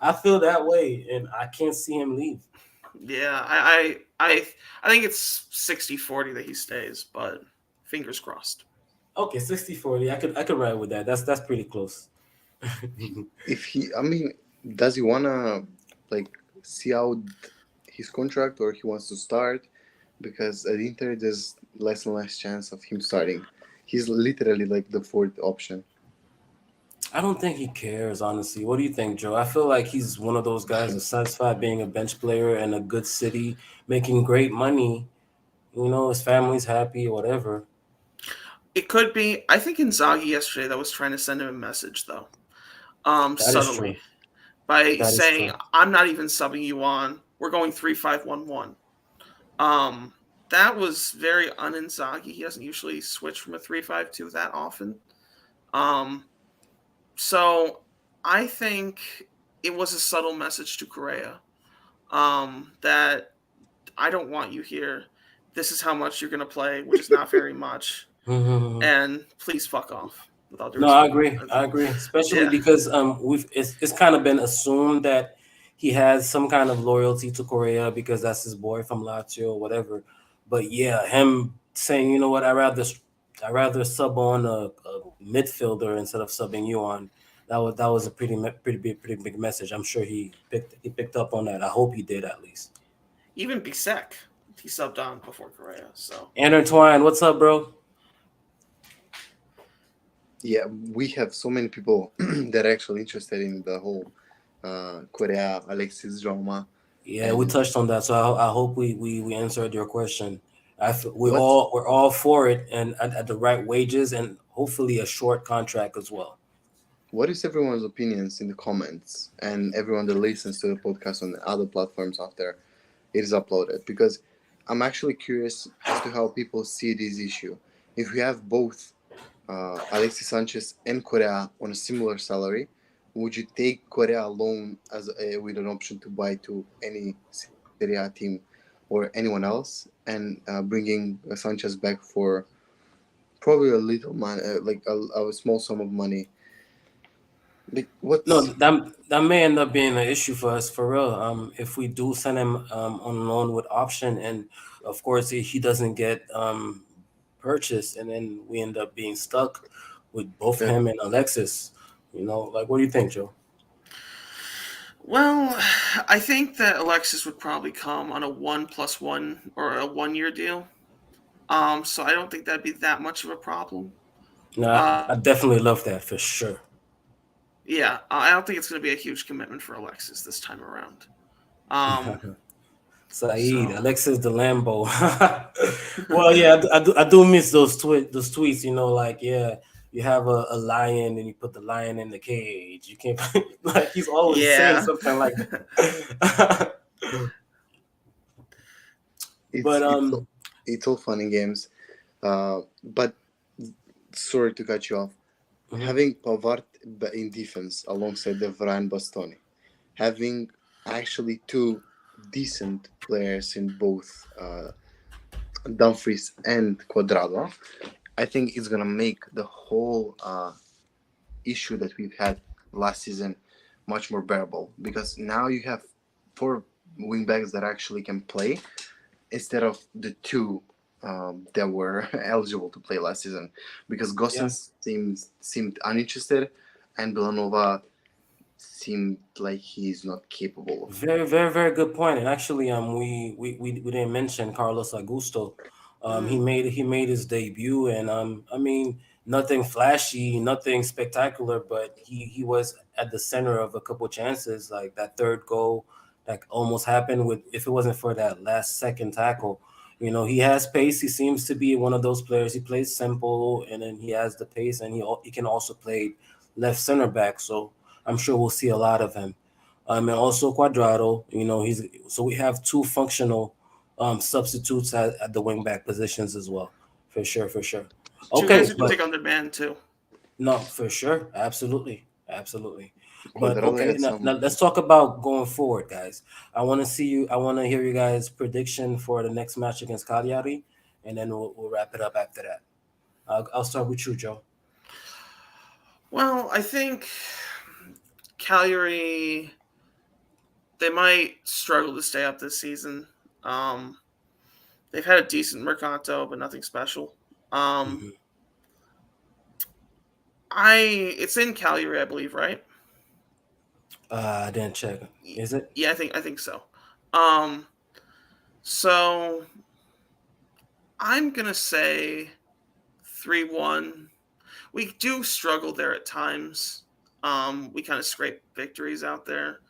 I feel that way, and I can't see him leave. Yeah, I think it's 60-40 that he stays, but fingers crossed. Okay, 60-40. I could ride with that. That's pretty close. If he, I mean, does he wanna like see out his contract, or he wants to start? Because at Inter, there's less and less chance of him starting. He's literally like the fourth option. I don't think he cares, honestly. What do you think, Joe? I feel like he's one of those guys that's satisfied being a bench player in a good city, making great money. You know, his family's happy, whatever. It could be. I think Inzaghi yesterday that was trying to send him a message though, That is true. subtly by That is saying, true. "I'm not even subbing you on. We're going 3-5-1-1." That was very un-Inzaghi. He doesn't usually switch from a 3-5-2 that often. So I think it was a subtle message to Correa, that I don't want you here. This is how much you're going to play, which is not very much. And please fuck off. With all due No, I respect. agree. I agree, especially Yeah. because it's kind of been assumed that he has some kind of loyalty to Korea because that's his boy from Lazio or whatever. But yeah, him saying, you know what, I rather sub on a midfielder instead of subbing you on. That was a pretty big message. I'm sure he picked up on that. I hope he did at least. Even Bisek, he subbed on before Correa. So Intertwine, what's up, bro? Yeah, we have so many people that are actually interested in the whole Korea Alexis drama. Yeah, we touched on that, so I hope we answered your question. We're What's all for it, and at the right wages, and hopefully a short contract as well. what is everyone's opinions in the comments, and everyone that listens to the podcast on the other platforms after it is uploaded? Because I'm actually curious as to how people see this issue. If we have both Alexis Sanchez and Correa on a similar salary, would you take Correa alone with an option to buy to any Serie A team or anyone else, and bringing Sanchez back for Probably a little money, like a small sum of money. Like No, what's that may end up being an issue for us for real. If we do send him on loan with option, and of course he doesn't get purchased, and then we end up being stuck with both yeah. him and Alexis. Like what do you think, Joe? Well, I think that Alexis would probably come on a 1+1 or a 1 year deal. So I don't think that'd be that much of a problem. No, Uh, I definitely love that for sure. yeah, I don't think it's going to be a huge commitment for Alexis this time around. Um, Saeed, so Alexis the Lambo. Well, yeah, I do miss those tweets. Like yeah, you have a lion and you put the lion in the cage. You can't like he's always saying yeah, something like that. it's But it's all- it's all fun and games. But sorry to cut you off. mhm. Having Pavard in defense alongside the Varane Bastoni, having actually two decent players in both Dumfries and Quadrado, I think it's gonna make the whole issue that we've had last season much more bearable because now you have four wingbacks that actually can play instead of the two that were eligible to play last season because Yeah, Gosens seemed uninterested and Villanova seemed like he's not capable of. very, very, very good point. And actually, we didn't mention Carlos Augusto. He mm, made his debut, and I mean, nothing flashy, nothing spectacular, but he was at the center of a couple chances, like that third goal that almost happened with if it wasn't for that last second tackle. He has pace. He seems to be one of those players. He plays simple, and then he has the pace, and he can also play left center back. So I'm sure we'll see a lot of him. And also Quadrado. He's so we have two functional substitutes at the wingback positions as well, for sure, for sure. two guys Okay, who can but take on demand too. no, for sure, absolutely, absolutely. But Quadrado okay, had now some. let's talk about going forward, guys. I want to see you. I want to hear you guys' prediction for the next match against Cagliari, and then we'll wrap it up after that. I'll start with you, Joe. Well, I think Cagliari they might struggle to stay up this season. Um, they've had a decent mercato, but nothing special. Um, Hmm. it's in Cagliari, I believe, right? I didn't check. Is it? Yeah, I think so. Um, so I'm gonna say 3-1. We do struggle there at times. We kind of scrape victories out there,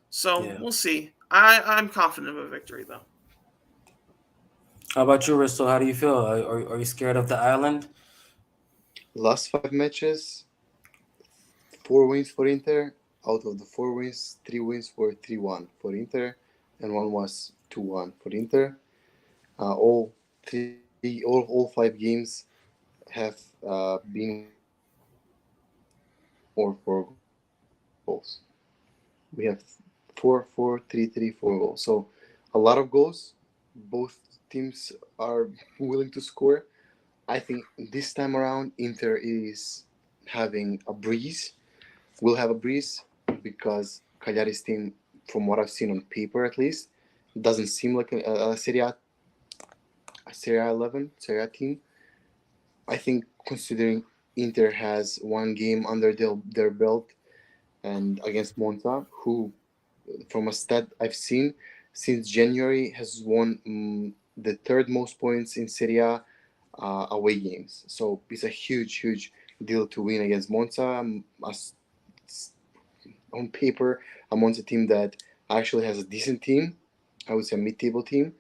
so Yeah. we'll see. I'm confident of a victory though. How about you, Risto? How do you feel? Are you scared of the island? Last 5 matches, 4 wins for Inter. Out of the 4 wins, 3 wins were 3-1 for Inter, and one was 2-1 for Inter. All 5 games have been or 4 goals. We have 4-4-3-3-4 goals. So a lot of goals. Both teams are willing to score. I think this time around Inter is having a breeze. Will have a breeze because Cagliari's team, from what I've seen on paper at least, doesn't seem like a Serie A 11 Serie A team. I think considering Inter has one game under their belt and against Monza, who, from a stat I've seen, since January has won the third most points in Serie A away games. So it's a huge, huge deal to win against Monza. On paper, a Monza team that actually has a decent team. I would say a mid-table team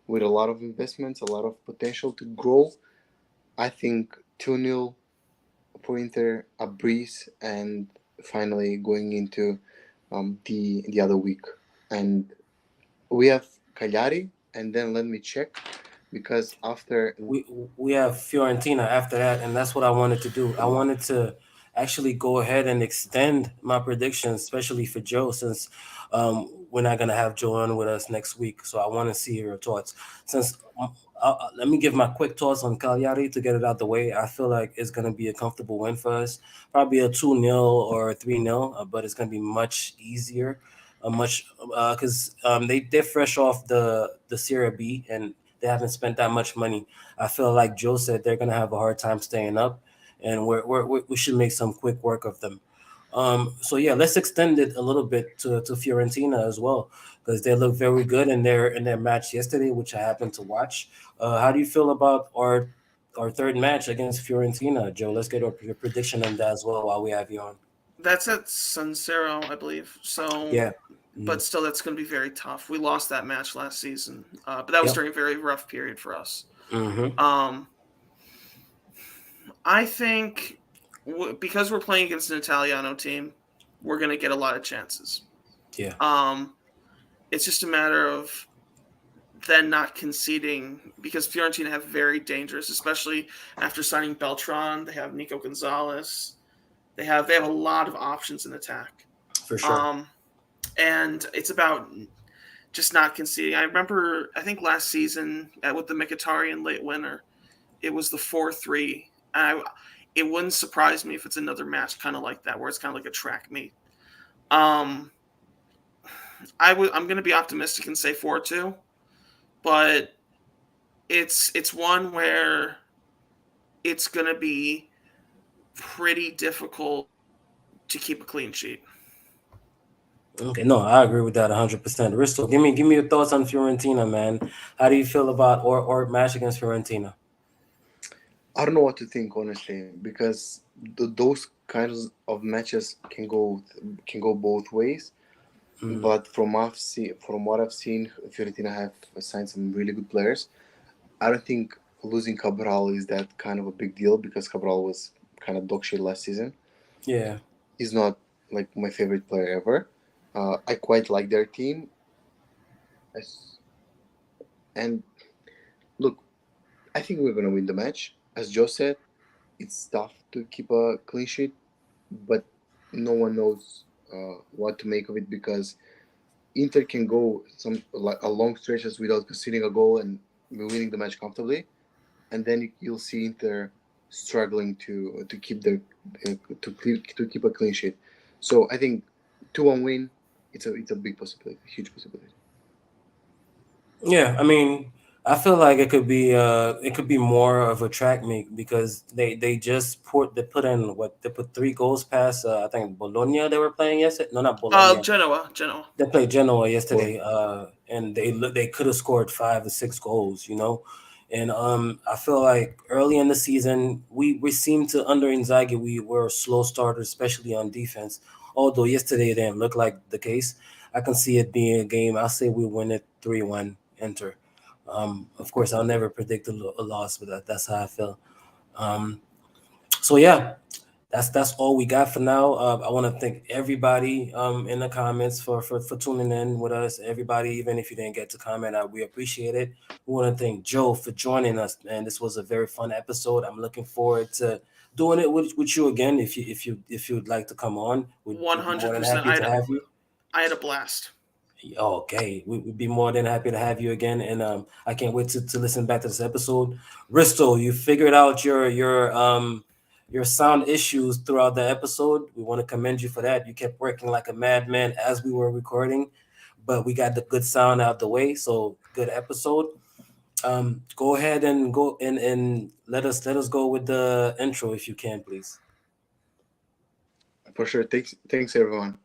with a lot of investments, a lot of potential to grow. I think 2-0 for Inter, a breeze, and finally going into the other week. And we have Cagliari, and then let me check because after we we have Fiorentina after that, and that's what I wanted to do. I wanted to actually go ahead and extend my prediction, especially for Joe, since we're not gonna have Joe on with us next week. So I want to see your thoughts. Since let me give my quick thoughts on Cagliari to get it out the way. I feel like it's gonna be a comfortable win for us, probably a 2-0 or a 3-0, but it's gonna be much easier. Much because they're fresh off the Serie B and they haven't spent that much money. I feel like Joe said they're gonna have a hard time staying up, and we should make some quick work of them. So yeah, let's extend it a little bit to Fiorentina as well because they look very good in their match yesterday, which I happened to watch. How do you feel about our third match against Fiorentina, Joe? Let's get your prediction on that as well while we have you on. That's at San Siro, I believe. So, Yeah. but still, that's going to be very tough. We lost that match last season, but that was Yep. during a very rough period for us. Mm-hmm. I think because we're playing against an Italiano team, we're going to get a lot of chances. Yeah. It's just a matter of then not conceding because Fiorentina have very dangerous, especially after signing Beltran. They have Nico Gonzalez. They have a lot of options in attack. For sure. And it's about just not conceding. I remember, I think last season with the Mkhitaryan late winner, it was the 4-3. It wouldn't surprise me if it's another match kind of like that, where it's kind of like a track meet. I'm going to be optimistic and say 4-2, but it's one where it's going to be pretty difficult to keep a clean sheet. Okay, no, I agree with that 100%. Risto, give me your thoughts on Fiorentina, man. How do you feel about or match against Fiorentina? I don't know what to think, honestly, because those kinds of matches can go both ways. But from what I've seen, Fiorentina have signed some really good players. I don't think losing Cabral is that kind of a big deal because Cabral was kind of dog shit last season. Yeah. He's not like my favorite player ever. I quite like their team. And look, I think we're going to win the match. As Joe said, it's tough to keep a clean sheet, but no one knows what to make of it because Inter can go a long stretches without conceding a goal and winning the match comfortably, and then you'll see Inter struggling to keep to keep a clean sheet. So I think 2-1 win, it's a big possibility, a huge possibility. Yeah, I mean, I feel like it could be more of a track meet because they put in what they put 3 goals past I think Bologna they were playing yesterday. No, not Bologna. Genoa. They played Genoa yesterday, and they could have scored 5 or 6 goals, you know. And I feel like early in the season we seemed to under Inzaghi we were slow starters, especially on defense. Although yesterday it didn't look like the case, I can see it being a game. I'll say we win it 3-1 Inter. Of course, I'll never predict a loss, but that's how I feel. So yeah, that's all we got for now. I want to thank everybody in the comments for tuning in with us. Everybody, even if you didn't get to comment, we appreciate it. We want to thank Joe for joining us, man. This was a very fun episode. I'm looking forward to doing it with you again. If you'd like to come on, we'd be more than 100%. happy to have you. I had a blast. Okay, we'd be more than happy to have you again, and I can't wait to listen back to this episode. Risto, you figured out your sound issues throughout the episode. We want to commend you for that. You kept working like a madman as we were recording, but we got the good sound out the way. So good episode. Go ahead and go and let us go with the intro if you can, please. For sure. Thanks everyone.